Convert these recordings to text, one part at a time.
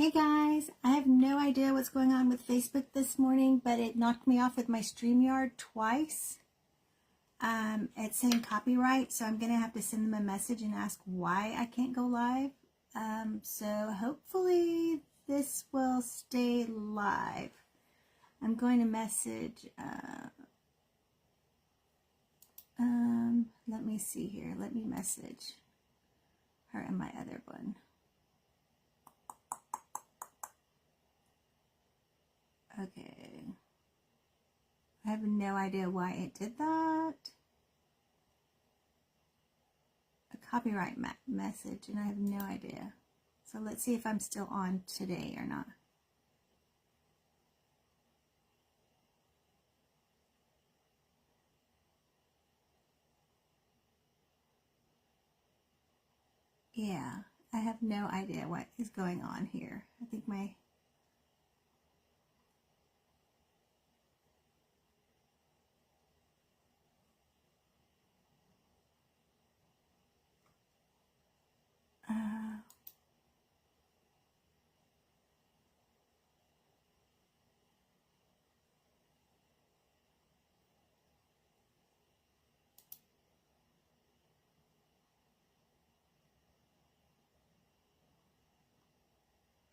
Hey guys, I have no idea what's going on with Facebook this morning, but it knocked me off with my StreamYard twice. It's saying copyright, so I'm going to have to send them a message and ask why I can't go live. So hopefully this will stay live. I'm going to message, let me see here. Let me message her and my other one. Okay. I have no idea why it did that. A copyright message, and I have no idea. So let's see if I'm still on today or not. Yeah, I have no idea what is going on here. I think my...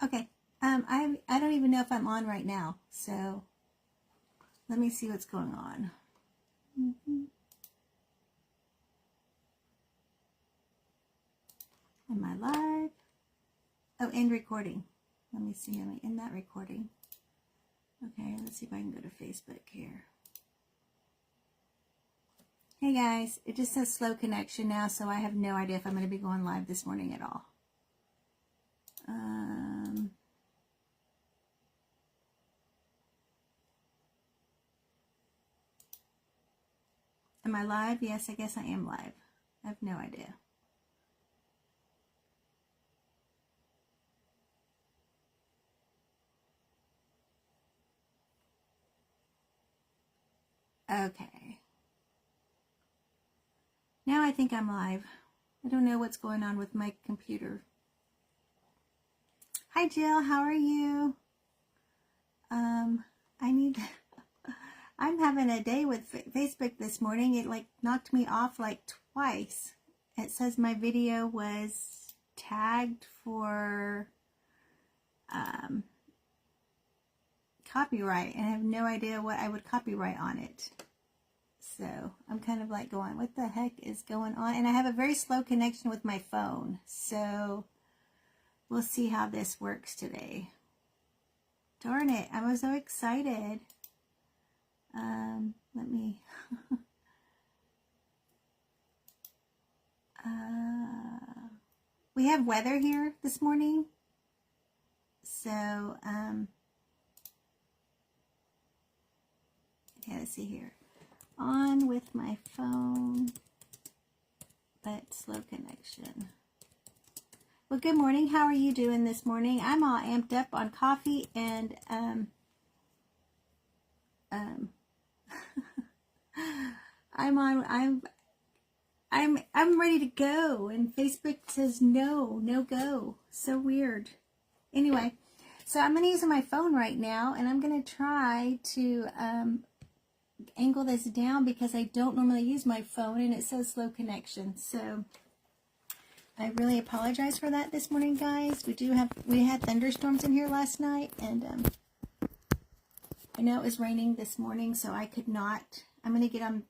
Okay, I don't even know if I'm on right now, so let me see what's going on. Am I live? Oh, end recording. Let me see, let me end that recording. Okay, let's see if I can go to Facebook here. Hey guys, it just says slow connection now, so I have no idea if I'm going to be going live this morning at all. Am I live? Yes, I guess I am live. I have no idea. Okay. Now I think I'm live. I don't know what's going on with my computer. Hi Jill, how are you? I'm having a day with Facebook this morning. It like knocked me off like twice. It says my video was tagged for copyright, and I have no idea what I would copyright on it. So I'm kind of like going, what the heck is going on? And I have a very slow connection with my phone, so we'll see how this works today. Darn it, I was so excited. Let me we have weather here this morning, so okay, let's see here. On with my phone, but slow connection. Well, good morning. How are you doing this morning? I'm all amped up on coffee, and I'm ready to go, and Facebook says no go. So weird. Anyway, so I'm going to use my phone right now, and I'm going to try to angle this down because I don't normally use my phone, and it says slow connection. So I really apologize for that this morning, guys. We had thunderstorms in here last night, and I know it was raining this morning, so I could not. I'm going to get on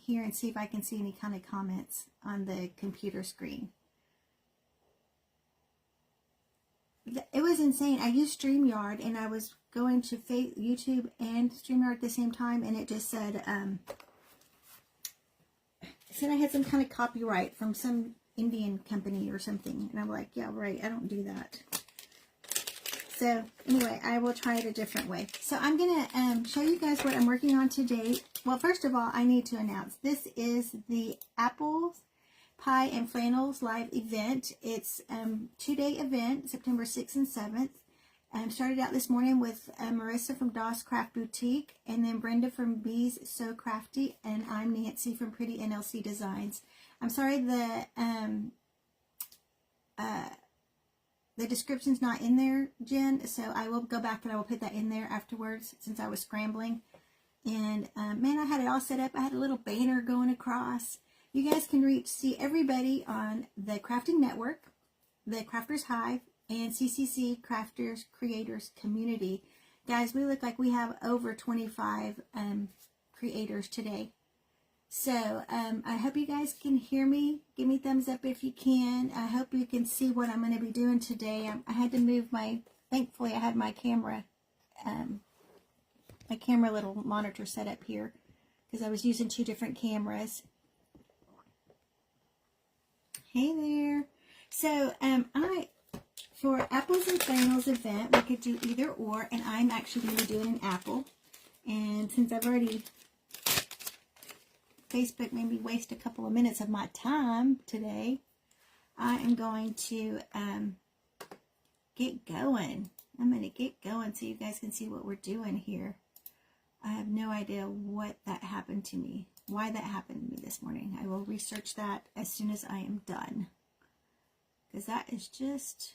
here and see if I can see any kind of comments on the computer screen. It was insane. I used StreamYard, and I was going to YouTube and StreamYard at the same time, and it just said, I had some kind of copyright from some Indian company or something. And I'm like, yeah, right, I don't do that. So anyway, I will try it a different way. So I'm going to show you guys what I'm working on today. Well, first of all, I need to announce this is the Apple Pie and Flannels live event. It's a 2-day event, September 6th and 7th. Started out this morning with Marissa from Doss Craft Boutique, and then Brenda from Bees So Crafty, and I'm Nancy from Pretty NLC Designs. I'm sorry the the description's not in there, Jen, so I will go back and I will put that in there afterwards since I was scrambling. And man, I had it all set up. I had a little banner going across. You guys can see everybody on the Crafting Network, the Crafters Hive, and CCC Crafters Creators Community. Guys, we look like we have over 25 creators today. So I hope you guys can hear me. Give me a thumbs up if you can. I hope you can see what I'm going to be doing today. I had to move thankfully I had my camera little monitor set up here because I was using 2 different cameras. Hey there. So for Apples and Flannels event, we could do either or, and I'm actually going to be doing an apple. And since I've already, Facebook made me waste a couple of minutes of my time today, I am going to get going. I'm going to get going so you guys can see what we're doing here. I have no idea what that happened to me, why that happened to me this morning. I will research that as soon as I am done. Because that is just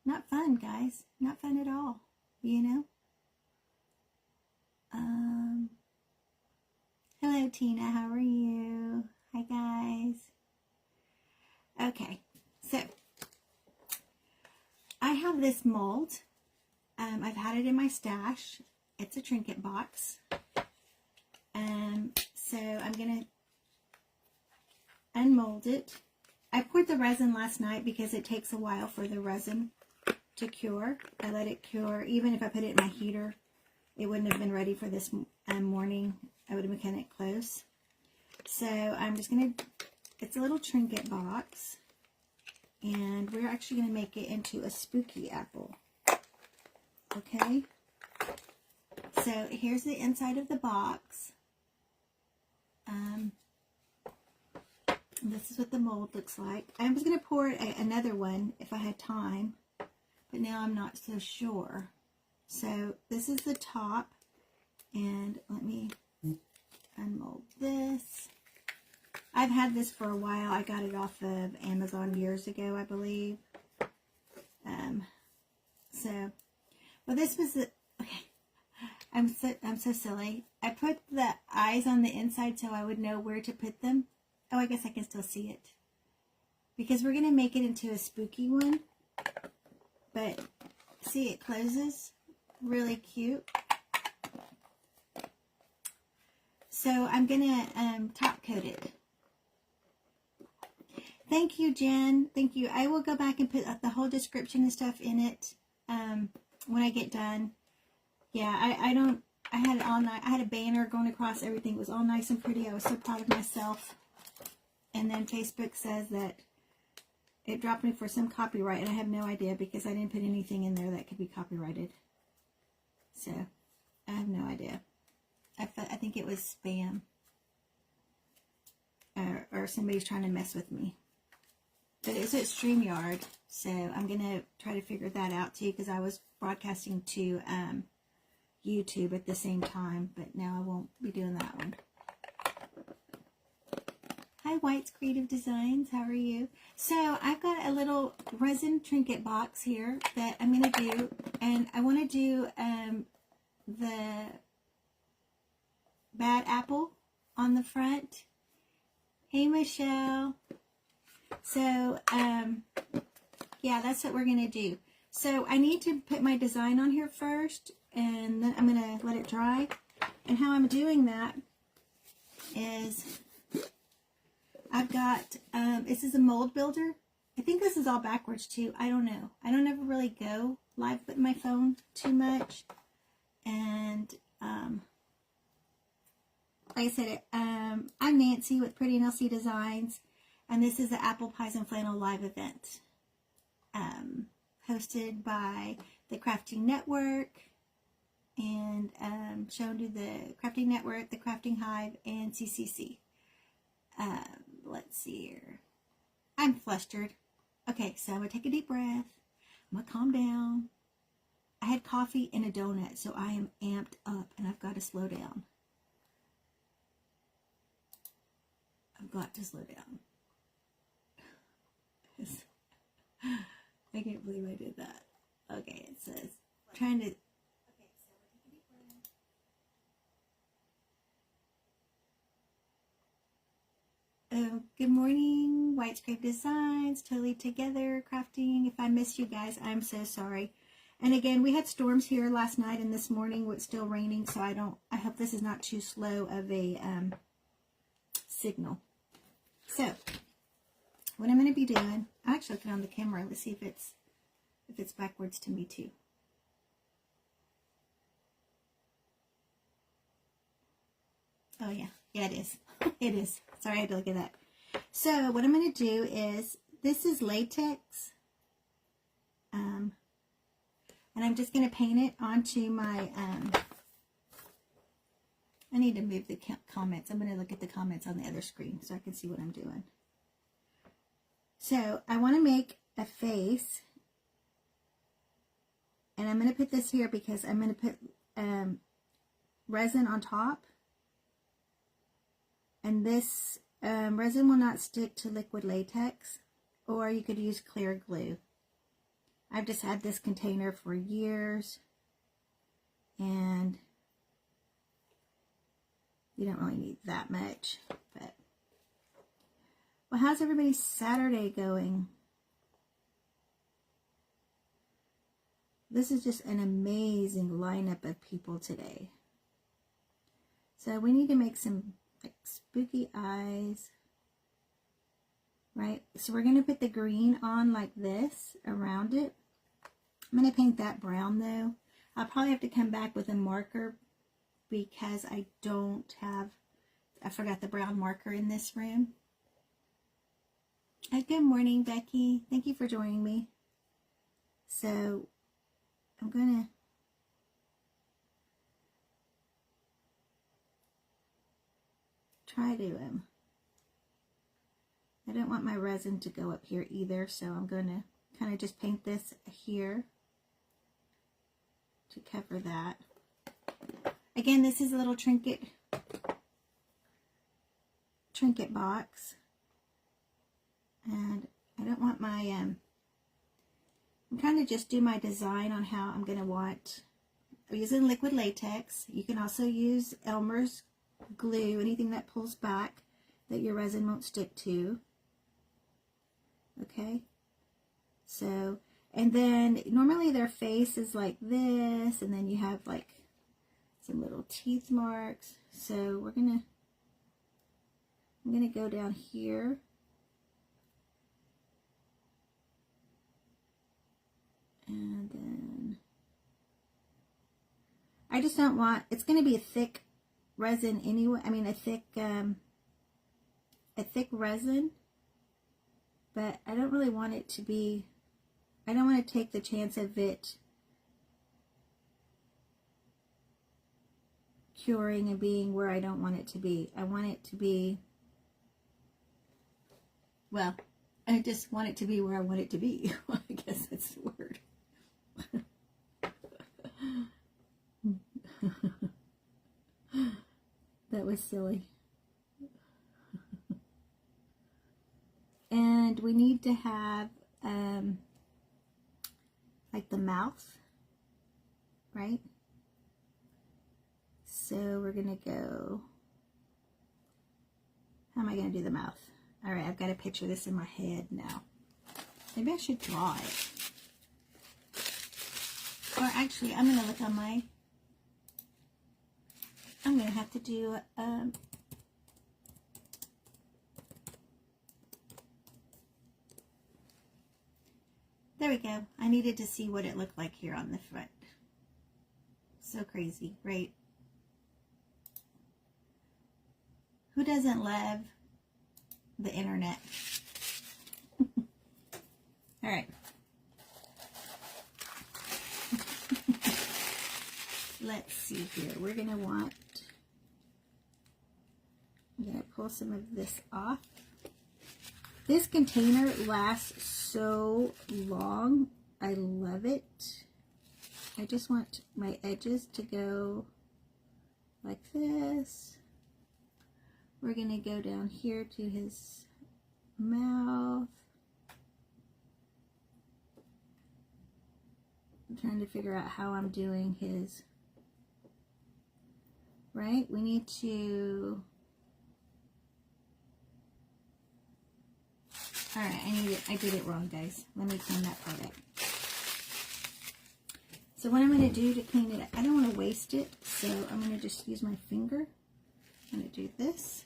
not fun, guys. Not fun at all, you know? Hello, Tina. How are you? Hi, guys. Okay, so I have this mold. I've had it in my stash. It's a trinket box. So I'm going to unmold it. I poured the resin last night because it takes a while for the resin to cure. I let it cure. Even if I put it in my heater, it wouldn't have been ready for this morning. I would have been kind of close. So I'm just going to, it's a little trinket box. And we're actually going to make it into a spooky apple. Okay? So here's the inside of the box. This is what the mold looks like. I was going to pour another one if I had time, but now I'm not so sure. So this is the top, and let me unmold this. I've had this for a while. I got it off of Amazon years ago, I believe. Well, this was the, okay. I'm so silly. I put the eyes on the inside so I would know where to put them. Oh, I guess I can still see it. Because we're going to make it into a spooky one. But, see, it closes. Really cute. So, I'm going to top coat it. Thank you, Jen. Thank you. I will go back and put the whole description and stuff in it when I get done. Yeah, I had it all night. I had a banner going across everything. It was all nice and pretty. I was so proud of myself. And then Facebook says that it dropped me for some copyright, and I have no idea because I didn't put anything in there that could be copyrighted. So, I have no idea. I think it was spam. Or somebody's trying to mess with me. But it's at StreamYard, so I'm going to try to figure that out too, because I was broadcasting to YouTube at the same time, but now I won't be doing that one. Hi, White's Creative Designs. How are you? So I've got a little resin trinket box here that I'm going to do, and I want to do the bad apple on the front. Hey, Michelle. So, yeah, that's what we're going to do. So I need to put my design on here first, and then I'm going to let it dry. And how I'm doing that is I've got, this is a mold builder. I think this is all backwards too. I don't know. I don't ever really go live with my phone too much. And, like I said, I'm Nancy with Pretty Nelsie Designs, and this is the Apple Pies and Flannel live event, hosted by the Crafting Network, and shown to the Crafting Network, the Crafting Hive, and CCC. Let's see here. I'm flustered. Okay, so I'm going to take a deep breath. I'm going to calm down. I had coffee and a donut, so I am amped up, and I've got to slow down. I've got to slow down. I can't believe I did that. Okay, it says, trying to... Oh, good morning, White Scrape Designs, totally together, crafting. If I missed you guys, I'm so sorry. And again, we had storms here last night and this morning. It's still raining, so I hope this is not too slow of a signal. So, what I'm going to be doing, I'll actually look it on the camera. Let's see if it's backwards to me too. Oh yeah, it is. It is. Sorry, I had to look at that. So what I'm going to do is, this is latex, and I'm just going to paint it onto my, I need to move the comments. I'm going to look at the comments on the other screen so I can see what I'm doing. So I want to make a face, and I'm going to put this here because I'm going to put resin on top. And this resin will not stick to liquid latex, or you could use clear glue. I've just had this container for years, and you don't really need that much. But, well, how's everybody's Saturday going? This is just an amazing lineup of people today. So we need to make some like spooky eyes, right? So we're going to put the green on like this around it. I'm going to paint that brown though. I'll probably have to come back with a marker because I forgot the brown marker in this room. Good morning, Becky. Thank you for joining me. So I'm going to try to, I don't want my resin to go up here either, so I'm going to kind of just paint this here to cover that. Again, this is a little trinket box, and I don't want my, I'm trying to just do my design on how I'm going to want, I'm using liquid latex. You can also use Elmer's glue, anything that pulls back that your resin won't stick to. Okay, so, and then normally their face is like this, and then you have like some little teeth marks. So I'm gonna go down here and then I just don't want, it's going to be a thick resin anyway. I mean a thick resin, but I don't really want it to be, I don't want to take the chance of it curing and being where I don't want it to be. I want it to be, well, I just want it to be where I want it to be. I guess that's the word. That was silly. And we need to have like the mouth, right? So we're gonna go, how am I gonna do the mouth? All right, I've got to picture this in my head now. Maybe I should draw it. Or actually, I'm gonna look on my, I'm gonna have to do there we go. I needed to see what it looked like here on the front. So crazy, right? Who doesn't love the internet? All right. Let's see here. We're going to want, I'm going to pull some of this off. This container lasts so long. I love it. I just want my edges to go like this. We're going to go down here to his mouth. I'm trying to figure out how I'm doing his, right? We need to, all right, I did it wrong, guys. Let me clean that part up. So what I'm going to do to clean it up, I don't want to waste it, so I'm going to just use my finger. I'm going to do this.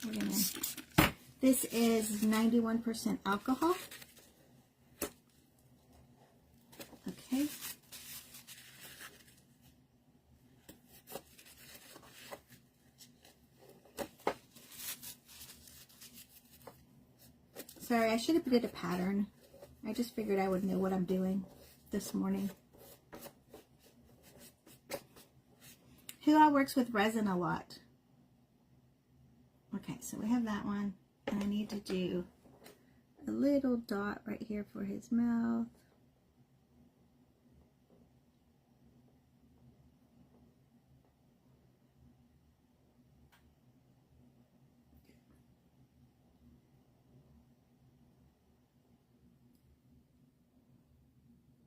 We're going to, this is 91% alcohol. Okay. Sorry, I should have did a pattern. I just figured I would know what I'm doing this morning. Who all works with resin a lot? Okay, so we have that one. And I need to do a little dot right here for his mouth.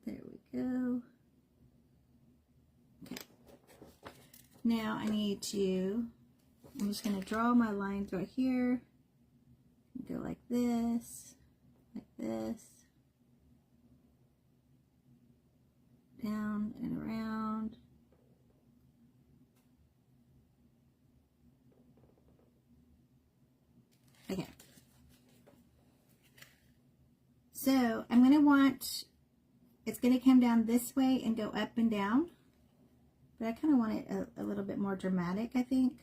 There we go. Okay. Now I need to, I'm just going to draw my lines right here. Go like this, down and around. Okay. So I'm going to want, it's going to come down this way and go up and down, but I kind of want it a little bit more dramatic, I think.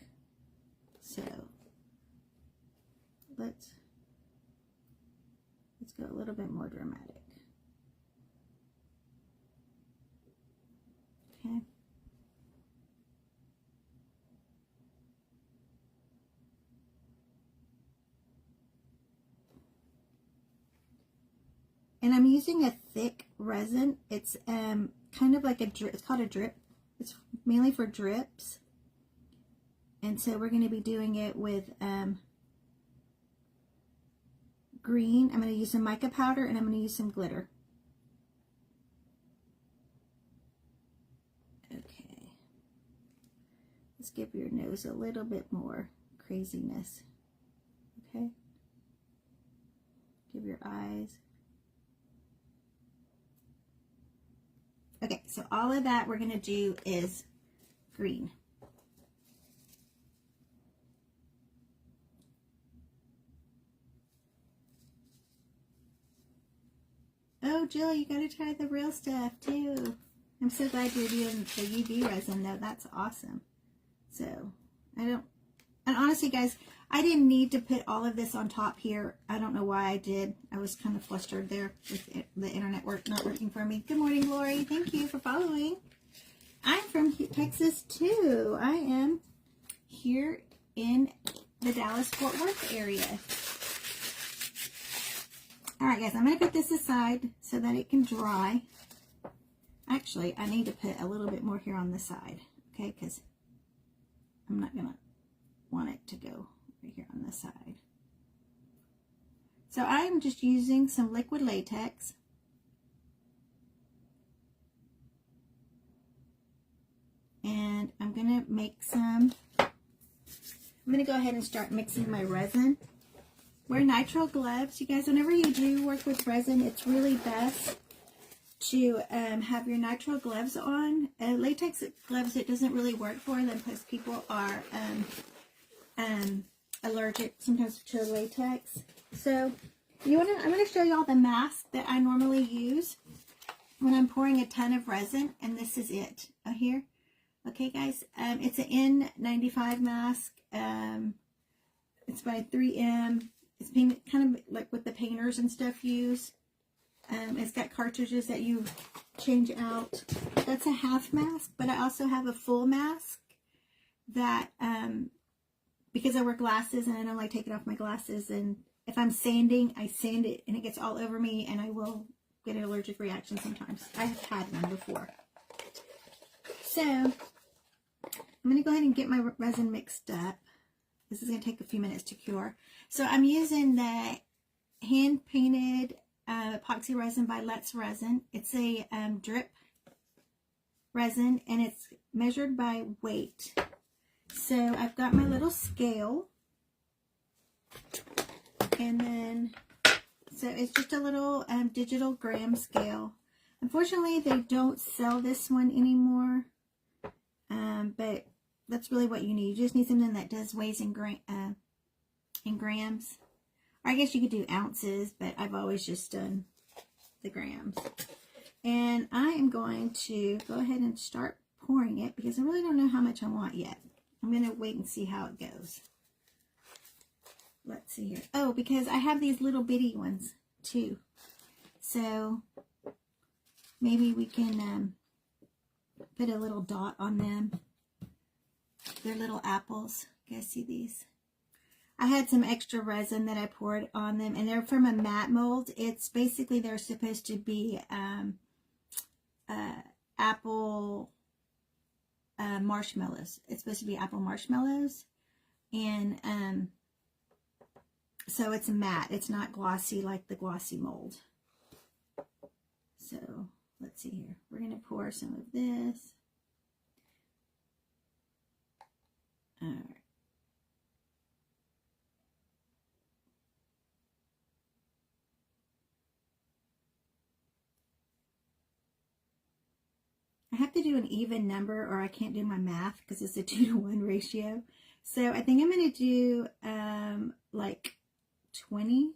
So let's go a little bit more dramatic. Okay. And I'm using a thick resin. It's kind of like a drip. It's called a drip. It's mainly for drips. And so we're going to be doing it with green. I'm going to use some mica powder and I'm going to use some glitter. Okay. Let's give your nose a little bit more craziness. Okay. Give your eyes. Okay, so all of that we're going to do is green. Oh, Jill, you got to try the real stuff too. I'm so glad you're doing the UV resin though. That's awesome. So, and honestly, guys, I didn't need to put all of this on top here. I don't know why I did. I was kind of flustered there with the internet not working for me. Good morning, Lori. Thank you for following. I'm from Texas too. I am here in the Dallas-Fort Worth area. All right, guys, I'm going to put this aside so that it can dry. Actually, I need to put a little bit more here on the side, okay, because I'm not going to want it to go right here on the side. So I'm just using some liquid latex. And I'm going to make some, I'm going to go ahead and start mixing my resin. Wear nitrile gloves. You guys, whenever you do work with resin, it's really best to have your nitrile gloves on. Latex gloves, it doesn't really work for them because people are allergic sometimes to latex. So I'm going to show you all the mask that I normally use when I'm pouring a ton of resin, and this is it here. Okay, guys, it's an N95 mask. It's by 3M. It's kind of like what the painters and stuff use. It's got cartridges that you change out. That's a half mask, but I also have a full mask that, because I wear glasses and I don't like taking off my glasses, and if I'm sanding, I sand it and it gets all over me and I will get an allergic reaction sometimes. I have had one before. So I'm going to go ahead and get my resin mixed up. This is going to take a few minutes to cure. So I'm using the hand painted epoxy resin by Let's Resin. It's a drip resin, and it's measured by weight. So I've got my little scale, and then so it's just a little digital gram scale. Unfortunately, they don't sell this one anymore, but that's really what you need. You just need something that does weighs in grams. Or I guess you could do ounces, but I've always just done the grams. And I am going to go ahead and start pouring it because I really don't know how much I want yet. I'm going to wait and see how it goes. Let's see here. Oh, because I have these little bitty ones too. So maybe we can put a little dot on them. They're little apples. You guys see these? I had some extra resin that I poured on them, and they're from a matte mold. It's basically, they're supposed to be apple marshmallows. It's supposed to be apple marshmallows, and so it's a matte. It's not glossy like the glossy mold. So let's see here. We're going to pour some of this. All right. I have to do an even number or I can't do my math because it's a 2-to-1 ratio. So I think I'm going to do like 20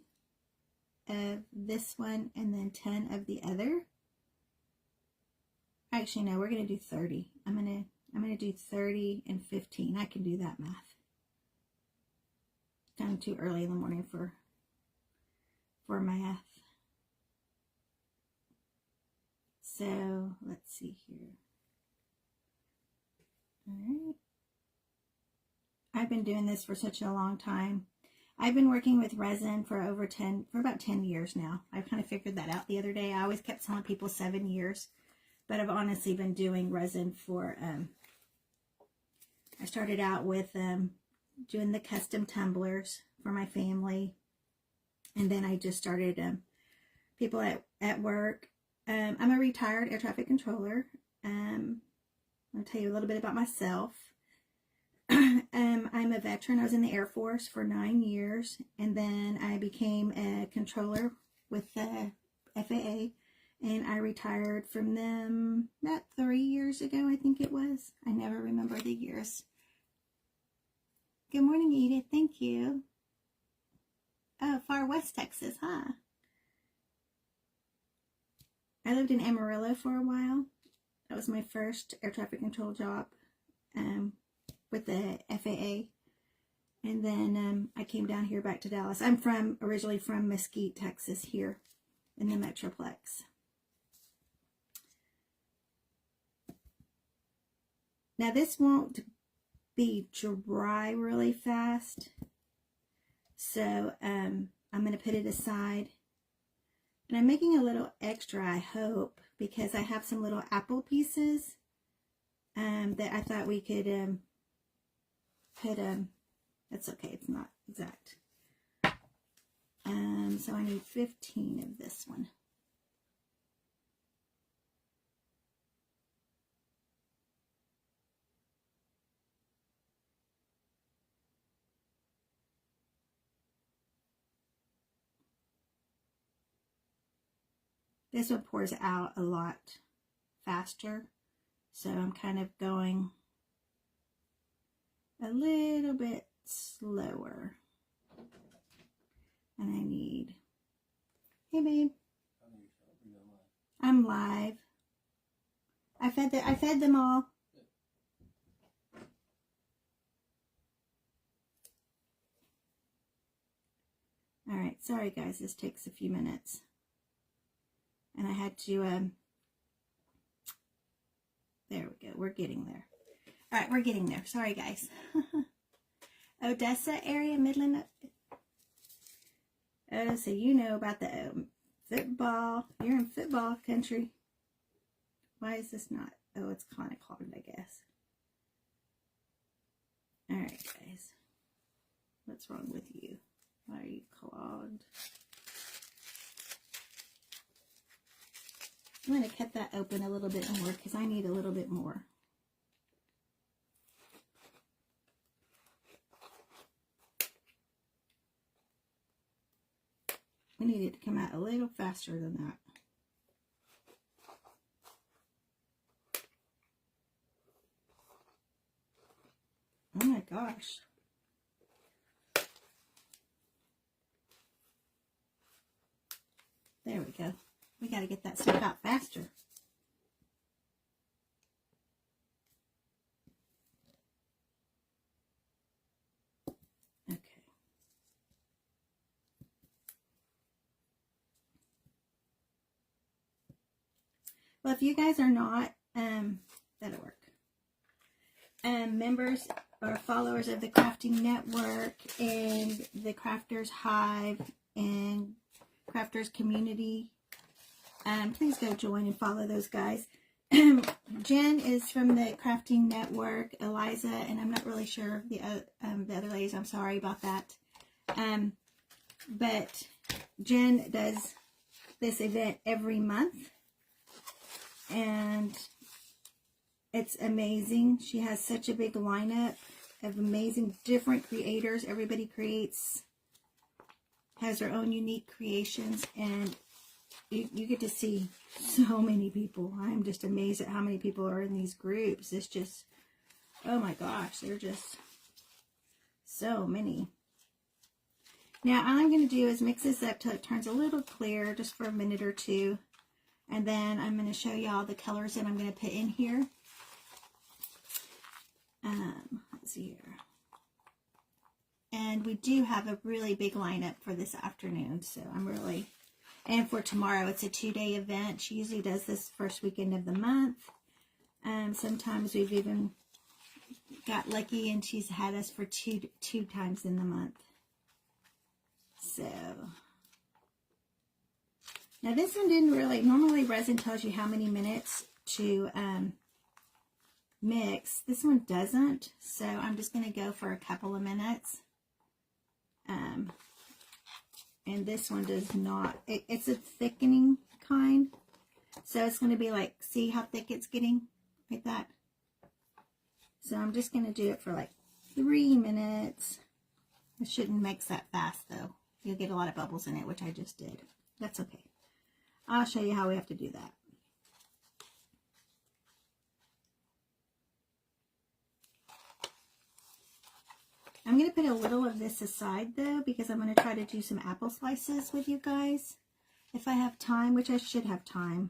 of this one and then 10 of the other. Actually, no, we're going to do 30. I'm going to do 30 and 15. I can do that math. Kind of too early in the morning for math. So let's see here. All right. I've been doing this for such a long time. I've been working with resin for about 10 years now. I kind of figured that out the other day. I always kept telling people 7 years, but I've honestly been doing resin for, I started out with doing the custom tumblers for my family. And then I just started people at work. I'm a retired air traffic controller. I'm going to tell you a little bit about myself. I'm a veteran. I was in the Air Force for 9 years, and then I became a controller with the FAA, and I retired from them about 3 years ago, I think it was. I never remember the years. Good morning, Edith. Thank you. Oh, far west Texas, huh? I lived in Amarillo for a while. That was my first air traffic control job with the FAA. And then I came down here back to Dallas. I'm originally from Mesquite, Texas, here in the Metroplex. Now this won't be dry really fast. So I'm going to put it aside. And I'm making a little extra, I hope, because I have some little apple pieces that I thought we could put, that's okay, it's not exact. So I need 15 of this one. This one pours out a lot faster, so I'm kind of going a little bit slower. And I need, hey babe, I'm live. I fed them all. All right, sorry guys, this takes a few minutes. And I had to, there we go, we're getting there. All right, we're getting there. Sorry, guys. Odessa area, Midland. Oh, so you know about the football. You're in football country. Why is this not? Oh, it's kind of clogged, I guess. All right, guys. What's wrong with you? Why are you clogged? I'm going to cut that open a little bit more because I need a little bit more. We need it to come out a little faster than that. Oh my gosh. There we go. We got to get that stuff out faster. Okay. Well, if you guys are not, that'll work. Members or followers of the Crafting Network and the Crafters Hive and Crafters Community, please go join and follow those guys. Jen is from the Crafting Network, Eliza, and I'm not really sure the other ladies. I'm sorry about that. But Jen does this event every month, and it's amazing. She has such a big lineup of amazing different creators. Everybody has their own unique creations, and you get to see so many people. I'm just amazed at how many people are in these groups. It's just, oh my gosh, they're just so many. Now, all I'm going to do is mix this up till it turns a little clear, just for a minute or two. And then I'm going to show you all the colors that I'm going to put in here. Let's see here. And we do have a really big lineup for this afternoon, so I'm really, and for tomorrow, it's a 2-day event. She usually does this first weekend of the month. Sometimes we've even got lucky and she's had us for two times in the month. So, now this one didn't really, normally resin tells you how many minutes to mix. This one doesn't, so I'm just going to go for a couple of minutes. And this one does not, it's a thickening kind, so it's going to be like, see how thick it's getting, like that. So I'm just going to do it for like 3 minutes. It shouldn't mix that fast though. You'll get a lot of bubbles in it, which I just did. That's okay. I'll show you how we have to do that. I'm going to put a little of this aside though, because I'm going to try to do some apple slices with you guys if I have time, which I should have time.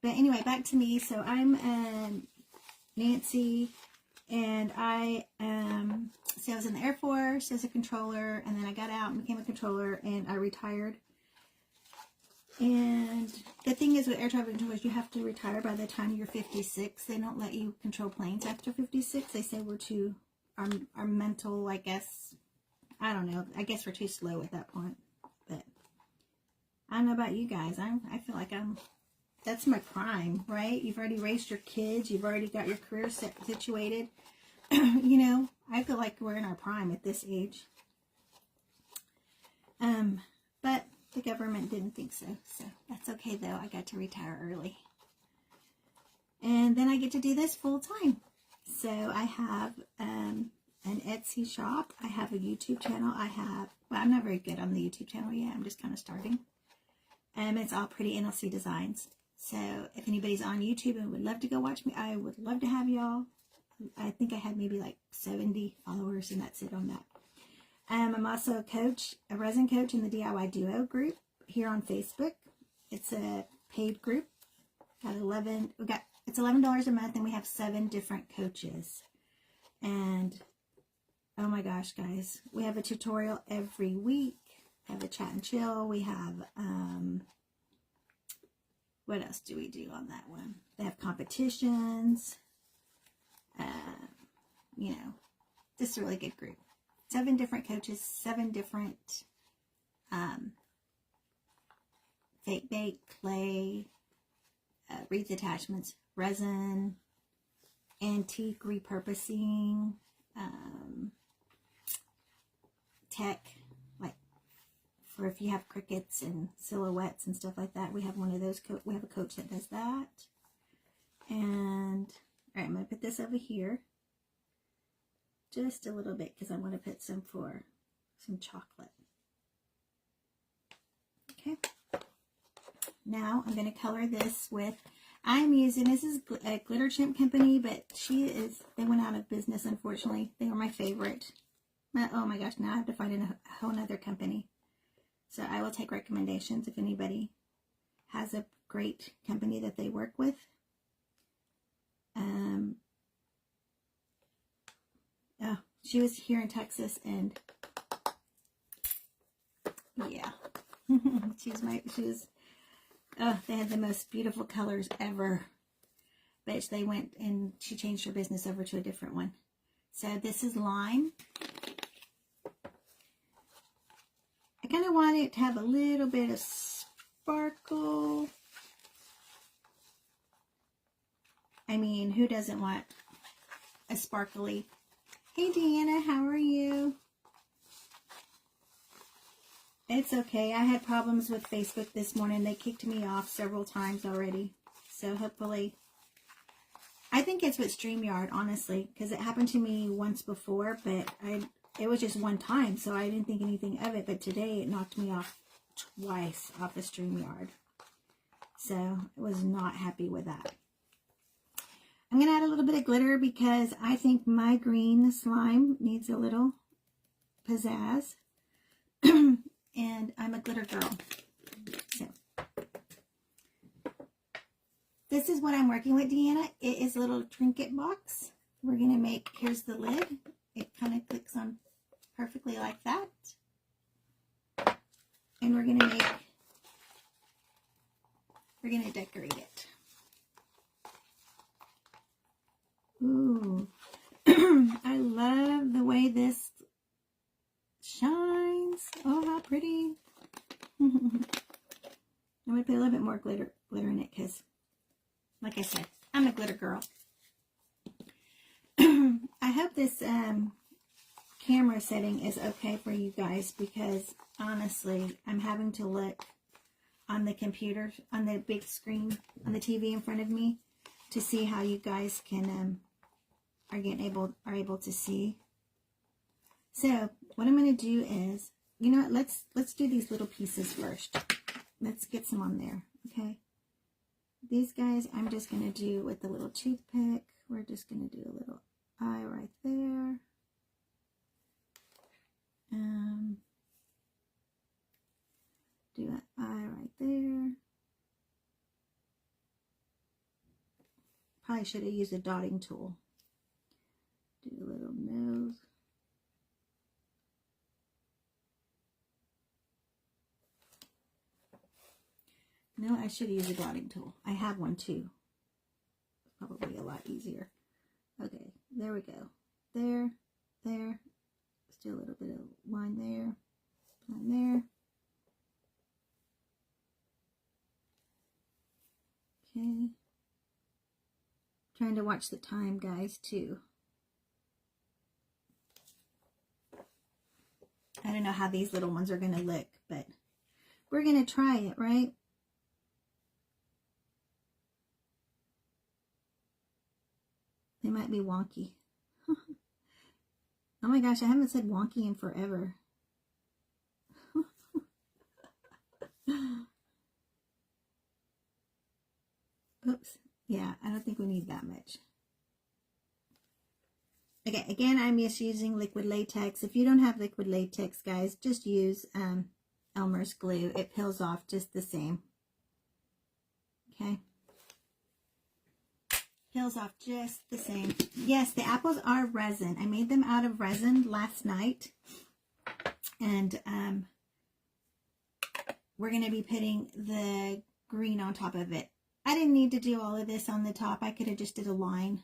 But anyway, back to me. So I'm Nancy, and I was in the Air Force as a controller, and then I got out and became a controller, and I retired. And the thing is with air traffic controllers, you have to retire by the time you're 56. They don't let you control planes after 56. They say we're too, our mental, I guess, I don't know. I guess we're too slow at that point. But I don't know about you guys. I feel like that's my prime, right? You've already raised your kids. You've already got your career situated. You know, I feel like we're in our prime at this age. But the government didn't think so. So that's okay though. I got to retire early. And then I get to do this full time. So I have an Etsy shop. I have a YouTube channel. well, I'm not very good on the YouTube channel yet. I'm just kind of starting. It's all pretty NLC designs. So if anybody's on YouTube and would love to go watch me, I would love to have y'all. I think I had maybe like 70 followers, and that's it on that. I'm also a coach, a resin coach in the DIY Duo group here on Facebook. It's a paid group. It's $11 a month, and we have 7 different coaches. And oh my gosh, guys, we have a tutorial every week. We have a chat and chill. We have what else do we do on that one? They have competitions. You know, just a really good group. 7 different coaches, 7 different fake bake, clay, wreath attachments, resin, antique repurposing, tech, like for if you have crickets and silhouettes and stuff like that. We have one of those. We have a coach that does that. And all right, I'm going to put this over here just a little bit because I want to put some for some chocolate. Okay. Now I'm going to color this with, I'm using, this is a Glitter Chimp company, but they went out of business, unfortunately. They were my favorite. Oh my gosh, now I have to find a whole nother company. So I will take recommendations if anybody has a great company that they work with. Oh, she was here in Texas, and yeah, they had the most beautiful colors ever. But they went and she changed her business over to a different one. So this is lime. I kind of want it to have a little bit of sparkle. I mean, who doesn't want a sparkly? Hey, Deanna, how are you? It's okay. I had problems with Facebook this morning. They kicked me off several times already. So hopefully, I think it's with StreamYard, honestly, because it happened to me once before, but it was just one time, so I didn't think anything of it. But today, it knocked me off twice off the StreamYard. So I was not happy with that. I'm going to add a little bit of glitter because I think my green slime needs a little pizzazz. And I'm a glitter girl. So this is what I'm working with, Deanna. It is a little trinket box. We're going to make, here's the lid. It kind of clicks on perfectly like that. And we're going to decorate it. Ooh, I love the way this shines. Oh, how pretty. I'm going to put a little bit more glitter in it because, like I said, I'm a glitter girl. I hope this camera setting is okay for you guys because, honestly, I'm having to look on the computer, on the big screen, on the TV in front of me to see how you guys can are able to see. So what I'm going to do is, you know what, let's do these little pieces first. Let's get some on there, okay? These guys I'm just going to do with the little toothpick. We're just going to do a little eye right there. Do an eye right there. Probably should have used a dotting tool. Do a little nose. No, I should use a dotting tool. I have one too. Probably a lot easier. Okay, there we go. There. Let's do a little bit of line there. Line there. Okay. Trying to watch the time, guys, too. I don't know how these little ones are going to look, but we're going to try it, right? They might be wonky. Oh my gosh, I haven't said wonky in forever. Oops. Yeah, I don't think we need that much. Okay, again, I'm just using liquid latex. If you don't have liquid latex, guys, just use Elmer's glue. It peels off just the same. Okay. Peels off just the same. Yes, the apples are resin. I made them out of resin last night. And we're going to be putting the green on top of it. I didn't need to do all of this on the top. I could have just did a line.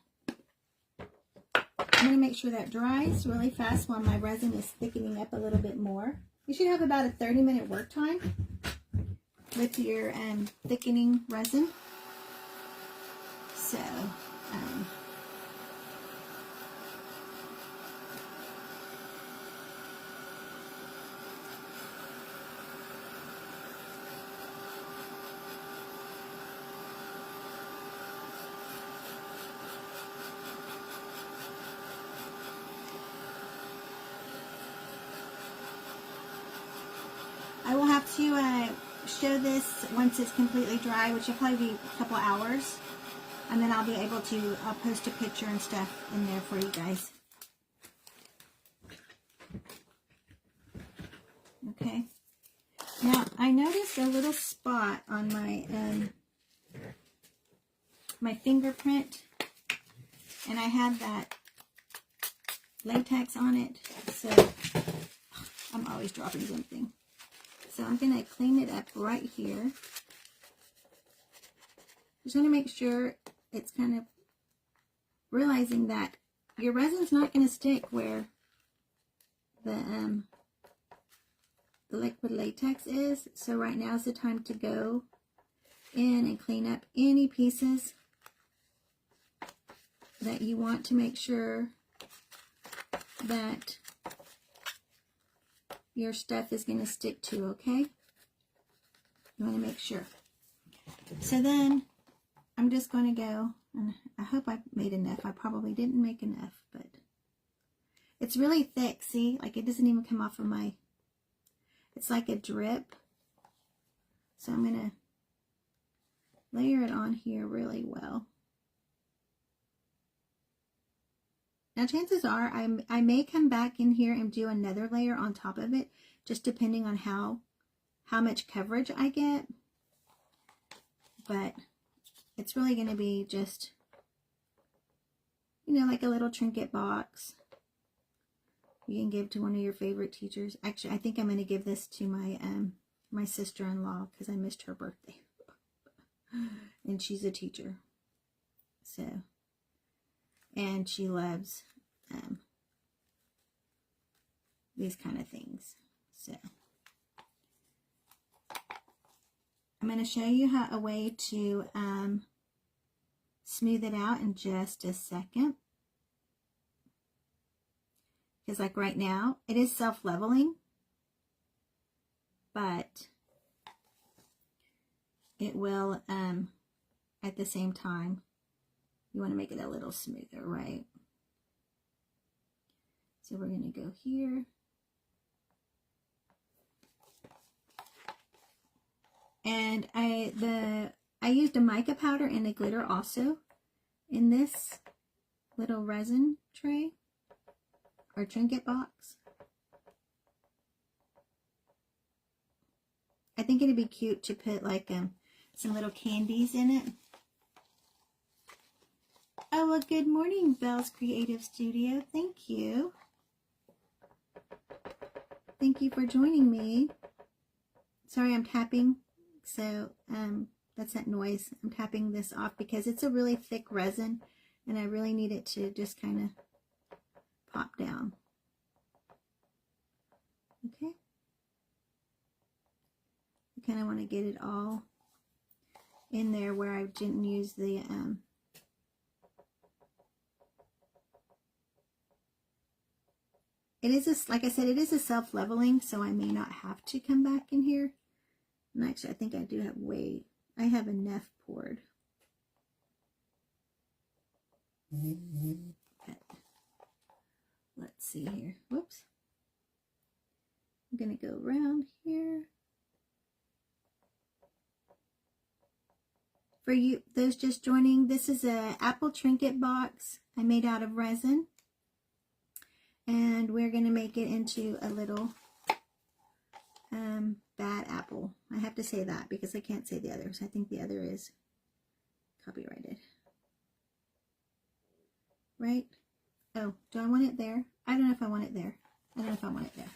I'm going to make sure that dries really fast while my resin is thickening up a little bit more. You should have about a 30-minute work time with your thickening resin. So, show this once it's completely dry, which will probably be a couple hours. And then I'll be able to, I'll post a picture and stuff in there for you guys. Okay. Now, I noticed a little spot on my, my fingerprint. And I had that latex on it. So, I'm always dropping something. So I'm going to clean it up right here. Just want to make sure it's kind of realizing that your resin's not going to stick where the liquid latex is. So right now is the time to go in and clean up any pieces that you want to make sure that your stuff is going to stick to, okay? You want to make sure. So then I'm just going to go, and I hope I made enough. I probably didn't make enough, but it's really thick. See, like it doesn't even come off of my, it's like a drip. So I'm going to layer it on here really well. Now chances are I may come back in here and do another layer on top of it, just depending on how much coverage I get. But it's really going to be just, you know, like a little trinket box you can give to one of your favorite teachers. Actually, I think I'm going to give this to my my sister-in-law because I missed her birthday. And she's a teacher. So, and she loves these kind of things. So, I'm going to show you a way to smooth it out in just a second. Because like right now, it is self-leveling, but it will, at the same time, you want to make it a little smoother, right? So we're going to go here. And I used a mica powder and a glitter also in this little resin tray or trinket box. I think it'd be cute to put like some little candies in it. Oh, well, good morning, Belle's Creative Studio. Thank you. Thank you for joining me. Sorry, I'm tapping. So that's that noise. I'm tapping this off because it's a really thick resin and I really need it to just kind of pop down. Okay. I kind of want to get it all in there where I didn't use the it is a, like I said, it is a self-leveling, so I may not have to come back in here. And actually, I think I do have I have enough poured. But let's see here. Whoops. I'm going to go around here. For you, those just joining, this is a apple trinket box I made out of resin. And we're going to make it into a little bad apple. I have to say that because I can't say the others. I think the other is copyrighted. Right? Oh, do I want it there? I don't know if I want it there. I don't know if I want it there.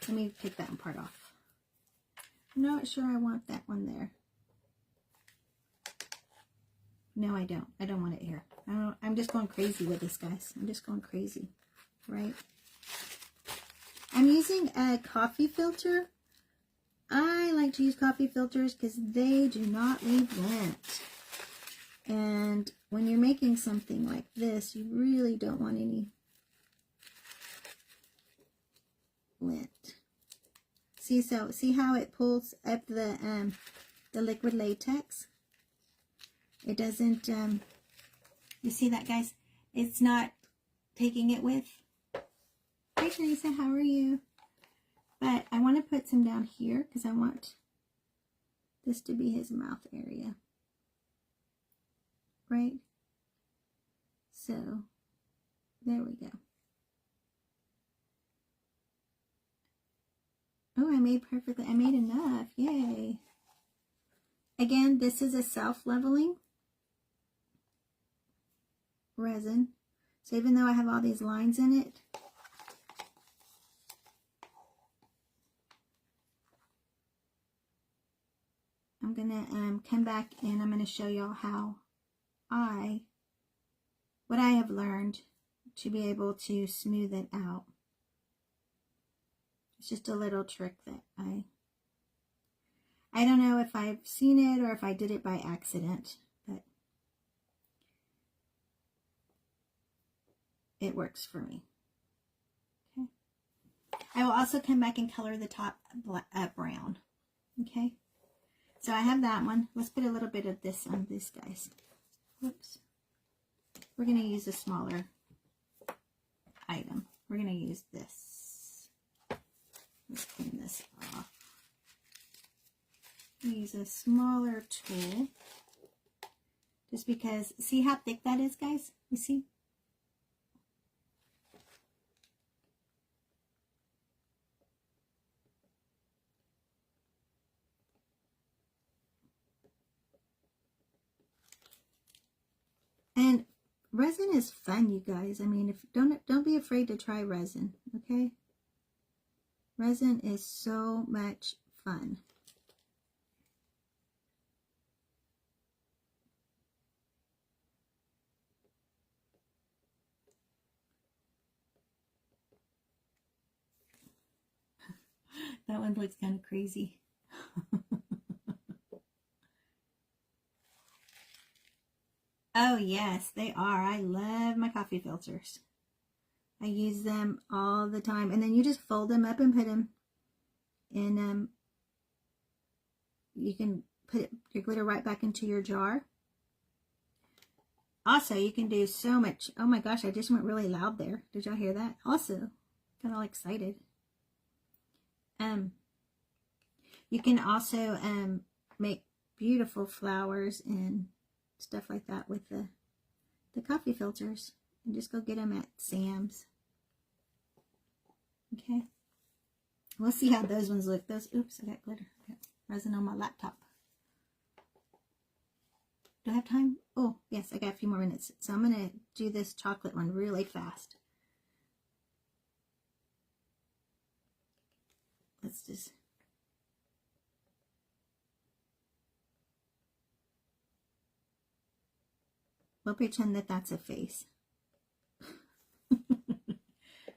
Let me take that one part off. I'm not sure I want that one there. No, I don't. I don't want it here. I'm just going crazy with this, guys. I'm just going crazy. Right? I'm using a coffee filter. I like to use coffee filters because they do not leave lint. And when you're making something like this, you really don't want any lint. See, so see how it pulls up the liquid latex? It doesn't, you see that, guys? It's not taking it with. Hi, Teresa, how are you? But I want to put some down here because I want this to be his mouth area. Right? So, there we go. Oh, I made enough. Yay. Again, this is a self-leveling resin. So even though I have all these lines in it, I'm going to come back and I'm going to show y'all how what I have learned to be able to smooth it out. It's just a little trick that I don't know if I've seen it or if I did it by accident, but it works for me. Okay. I will also come back and color the top brown. Okay. So I have that one. Let's put a little bit of this on these guys. Whoops. We're going to use a smaller item. We're going to use this. Let's clean this off. Use a smaller tool. Just because, see how thick that is, guys? You see? And resin is fun, you guys. I mean, don't be afraid to try resin, okay? Resin is so much fun. That one looks kind of crazy. Oh yes, they are. I love my coffee filters. I use them all the time. And then you just fold them up and put them in, you can put your glitter right back into your jar. Also, you can do so much. Oh my gosh, I just went really loud there. Did y'all hear that? Also, got all excited. You can also make beautiful flowers and stuff like that with the coffee filters. And just go get them at Sam's. Okay. We'll see how those ones look. Those, oops, I got glitter. I got resin on my laptop. Do I have time? Oh, yes, I got a few more minutes. So I'm going to do this chocolate one really fast. Let's just... We'll pretend that that's a face.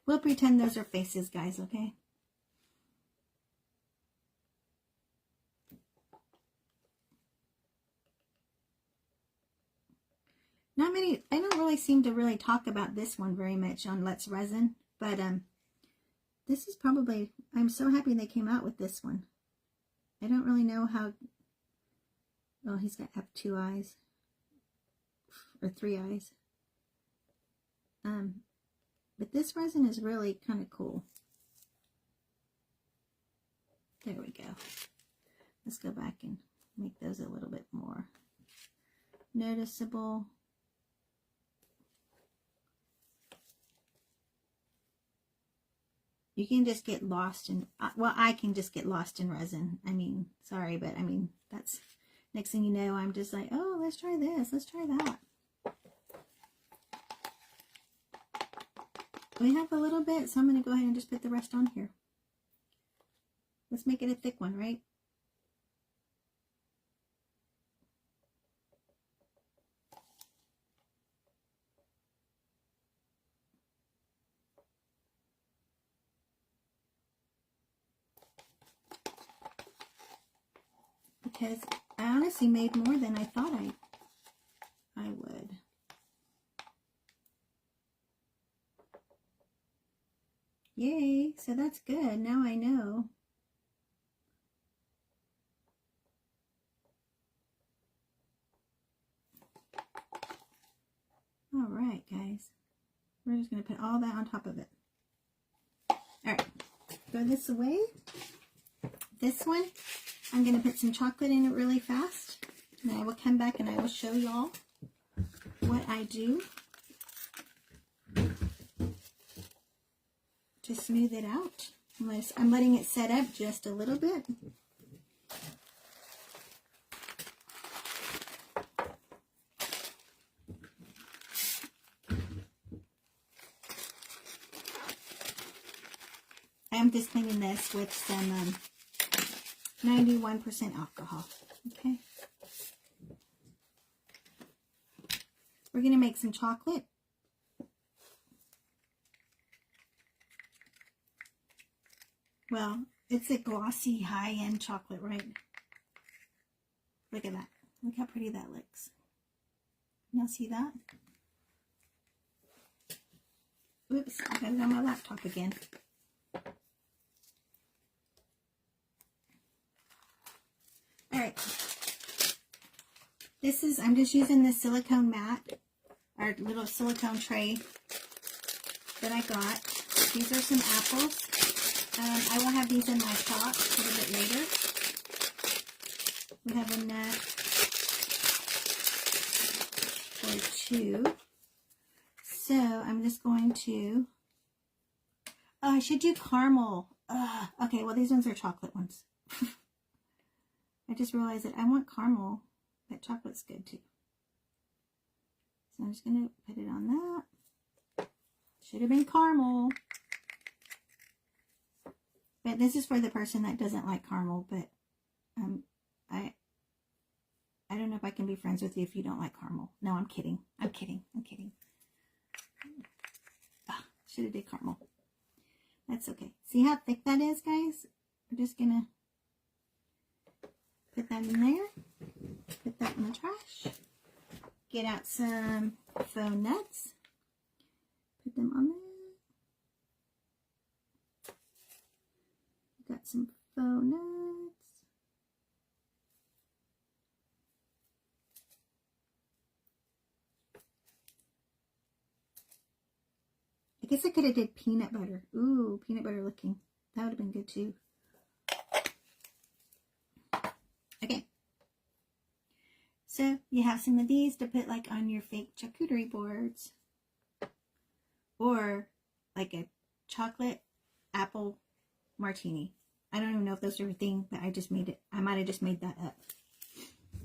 We'll pretend those are faces, guys, okay? Not many, I don't really seem to really talk about this one very much on Let's Resin, but this is probably, I'm so happy they came out with this one. I don't really know how, oh, he's got to have 2 eyes, or 3 eyes. But this resin is really kind of cool. There we go. Let's go back and make those a little bit more noticeable. You can just get lost in, well, I can just get lost in resin. I mean, sorry, but I mean, that's, next thing you know, I'm just like, oh, let's try this, let's try that. We have a little bit, so I'm going to go ahead and just put the rest on here. Let's make it a thick one, right? Because I honestly made more than I thought I would. Yay, so that's good. Now I know. All right, guys. We're just going to put all that on top of it. All right, throw this away. This one, I'm going to put some chocolate in it really fast. And I will come back and I will show y'all what I do to smooth it out. I'm letting it set up just a little bit. I'm just cleaning this with some 91% alcohol. Okay. We're going to make some chocolate. Well, it's a glossy, high-end chocolate, right? Look at that. Look how pretty that looks. Y'all see that? Oops, I got it on my laptop again. Alright. This is, I'm just using this silicone mat, our little silicone tray that I got. These are some apples. I will have these in my shop a little bit later. We have enough for 2. So I'm just going to, oh, I should do caramel. Okay, well these ones are chocolate ones. I just realized that I want caramel, but chocolate's good too. So I'm just going to put it on that. Should have been caramel. But this is for the person that doesn't like caramel, but I don't know if I can be friends with you if you don't like caramel. No, I'm kidding. I'm kidding. I'm kidding. Oh, should have did caramel. That's okay. See how thick that is, guys? We're just going to put that in there. Put that in the trash. Get out some faux nuts. Put them on there. Got some faux nuts. I guess I could have did peanut butter. Ooh, peanut butter looking. That would have been good too. Okay. So you have some of these to put like on your fake charcuterie boards. Or like a chocolate apple martini. I don't even know if those are a thing, but I just made it. I might have just made that up.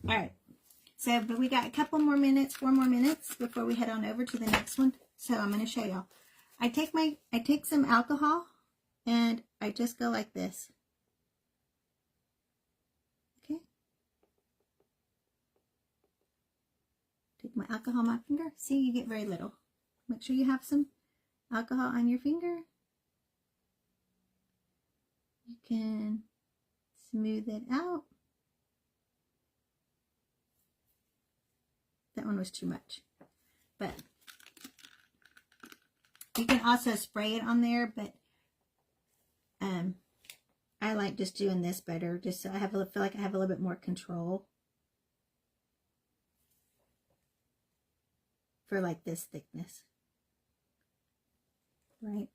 All right. So, but we got a couple more minutes, 4 more minutes before we head on over to the next one. So I'm going to show y'all. I take some alcohol and I just go like this. Okay. Take my alcohol on my finger. See, you get very little. Make sure you have some alcohol on your finger. You can smooth it out. That one was too much. But you can also spray it on there, but I like just doing this better, just so I feel like I have a little bit more control for like this thickness. Right?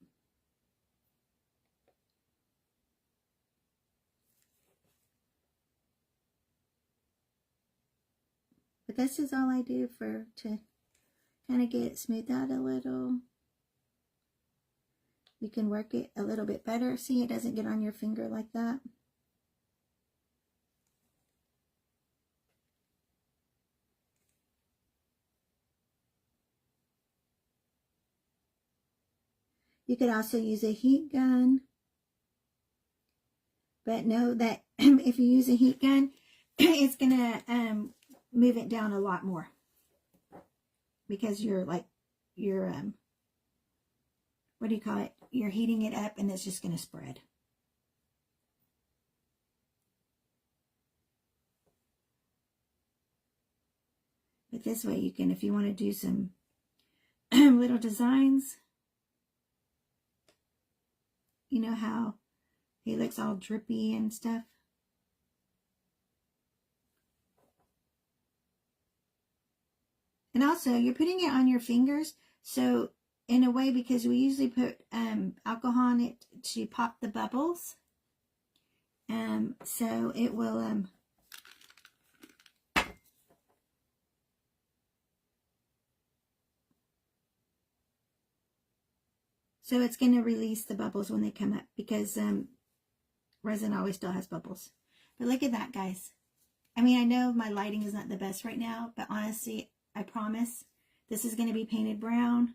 But this is all I do to kind of get it smoothed out a little. You can work it a little bit better. See, it doesn't get on your finger like that. You could also use a heat gun. But know that if you use a heat gun, it's going to move it down a lot more. Because you're what do you call it? You're heating it up and it's just going to spread. But this way you can, if you want to do some little designs, you know how he looks all drippy and stuff. And also, you're putting it on your fingers, so in a way, because we usually put alcohol on it to pop the bubbles. So it will, so it's going to release the bubbles when they come up, because resin always still has bubbles. But look at that, guys. I mean, I know my lighting is not the best right now, but honestly, I promise this is going to be painted brown.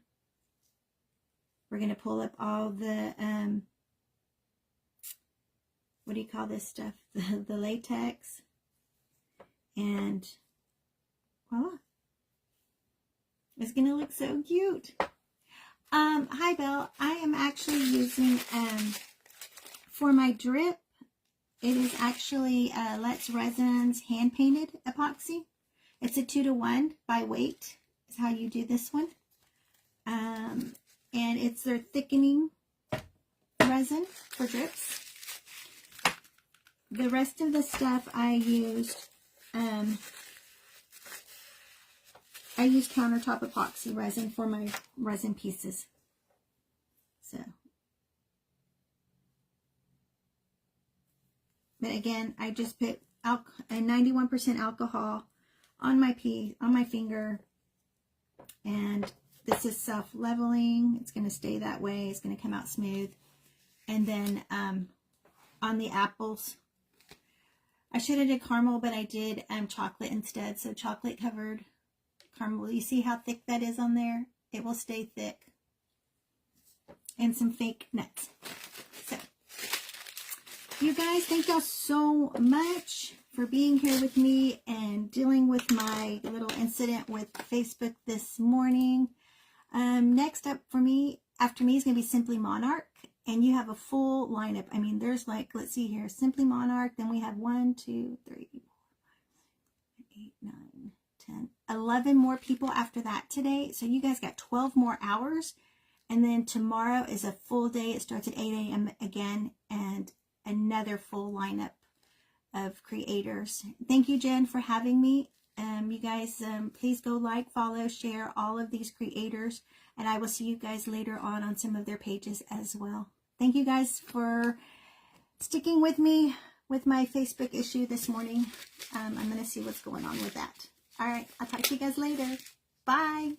We're going to pull up all the, what do you call this stuff? The latex. And voila. It's going to look so cute. Hi, Belle. I am actually using, for my drip, it is actually Let's Resin's hand-painted epoxy. It's a 2-to-1 by weight is how you do this one. And it's their thickening resin for drips. The rest of the stuff I used countertop epoxy resin for my resin pieces. So, but again, I just put a 91% alcohol on my finger, and this is self-leveling. It's going to stay that way. It's going to come out smooth. And then on the apples, I should have did caramel, but I did chocolate instead. So chocolate covered caramel. You see how thick that is on there? It will stay thick. And some fake nuts. So, you guys, thank y'all so much for being here with me and dealing with my little incident with Facebook this morning. Next up for me, after me, is going to be Simply Monarch. And you have a full lineup. I mean, there's like, let's see here, Simply Monarch. Then we have 1, 2, 3, 4, 8, 9, 10, 11 more people after that today. So you guys got 12 more hours. And then tomorrow is a full day. It starts at 8 a.m. again, and another full lineup of creators. Thank you, Jen, for having me. You guys, please go like, follow, share all of these creators, and I will see you guys later on some of their pages as well. Thank you guys for sticking with me with my Facebook issue this morning. I'm going to see what's going on with that. All right, I'll talk to you guys later. Bye.